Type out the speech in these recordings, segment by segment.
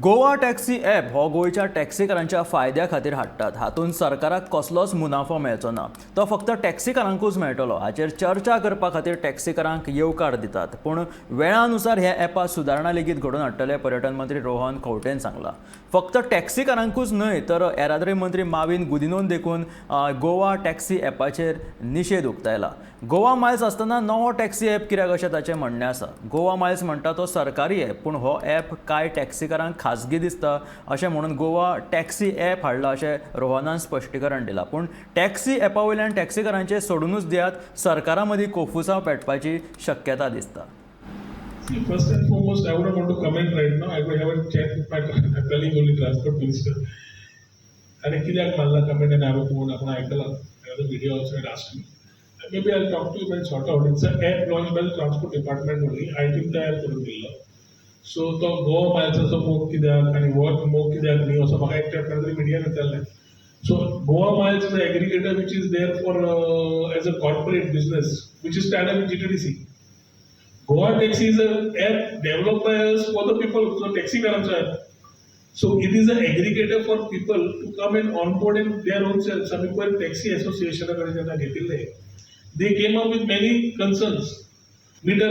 Goa taxi app हो गोयच्या टॅक्सीकारांच्या फायद्या खातीर हाडटात। हातूंत सरकाराक कसलोच मुनाफो मेळचो ना, तो फक्त टॅक्सीकारांकूच मेळटलो। हाचेर चर्चा करपा खातीर टॅक्सीकारांक येवकार दितात। पूण वेळानुसार ह्या ॲपात सुदारणा लेगीत घडोवन हाडटले पर्यटन मंत्री रोहन खंवटेन सांगलां। फक्त टॅक्सीकारांकूच न्हय तर येरादारी मंत्री माविन गुदिन्होन देखून गोवा टॅक्सी ॲपाचेर निशेध उक्तायला। गोवा मायल्स आसतना नवो टॅक्सी ॲप कित्याक अशें ताचें म्हणणें आसा। गोवा मायल्स म्हणटा तो सरकारी ॲप, पूण हो ॲप कांय टॅक्सीकारांक खाजगी दिसता अशें म्हणून गोवा टॅक्सी ॲप हाडला अशें रोहनान स्पश्टीकरण दिलां। पूण टॅक्सी ॲपा वयल्यान टॅक्सीकारांचें सोडूनच दियात, सरकारा मदीं कोफुसांव पेटपाची शक्यता दिसता। See, first and foremost, I wouldn't want to comment right now. I will have a chat with my colleague, only transport minister. And कित्याक मारला comment and I will phone आपण ऐकला. The video also had asked me. Maybe I'll talk to you and sort out. It's an app launched by the transport department only. I think तयार करून दिला. So तो गोवा मायल्साचो मोग कित्याक आणि work मोग कित्याक न्ही असो म्हाका एकट्या तरी मिडियान विचारलें. So Goa Miles is an aggregator which is there for as a corporate business, which is tied up with GTDC. Goa Taxi is an app developed by us for the people, so taxi karancha app. So it is an aggregator for people to come and onboard in their own self. Some people taxi association they came up with many concerns. Meter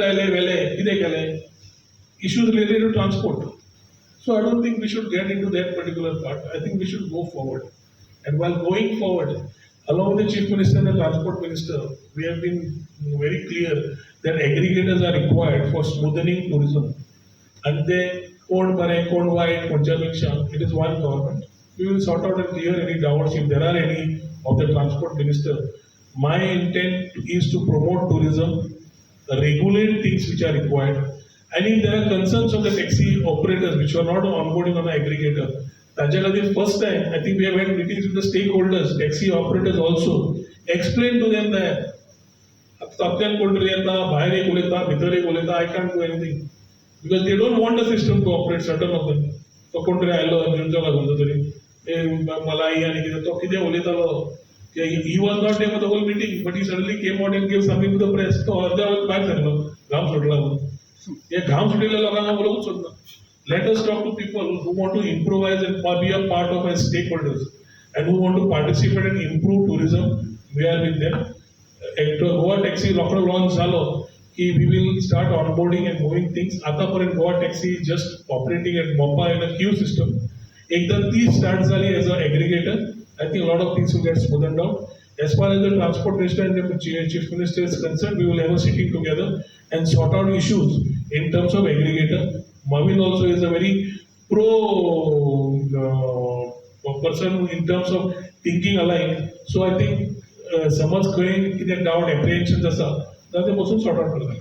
issues related to transport. So I don't think we should get into that particular part. I think we should go forward. And while going forward, along with the Chief Minister and the Transport Minister, we have been very clear that aggregators are required for smoothening tourism. And they code bare, code wide, it is one government. We will sort out and clear any doubts if there are any of the Transport Minister. My intent is to promote tourism, regulate things which are required. And if there are concerns of the taxi operators which are not onboarding on the aggregator, first time, I think we have had meetings with the stakeholders, taxi operators also, explain to them that I can't do anything. Because they don't want the system to operate, certain of them. He was not there for the whole meeting, but he suddenly came out and gave something to the press. Let us talk to people who want to improvise and be a part of as stakeholders and who want to participate and improve tourism. We are with them. Goa Taxi launch zalo we will start onboarding and moving things. Ataparant Goa Taxi is just operating at MOPA in a queue system. Ekdam ती start zali as an aggregator. I think a lot of things will get smoothened out. As far as the Transport Minister and the Chief Minister is concerned, we will have a sitting together and sort out issues in terms of aggregator. Marvin also is a very pro person in terms of thinking alike. So I think समज खंय कितें doubt apprehensions आसा जाल्यार ते बसून sort out करता.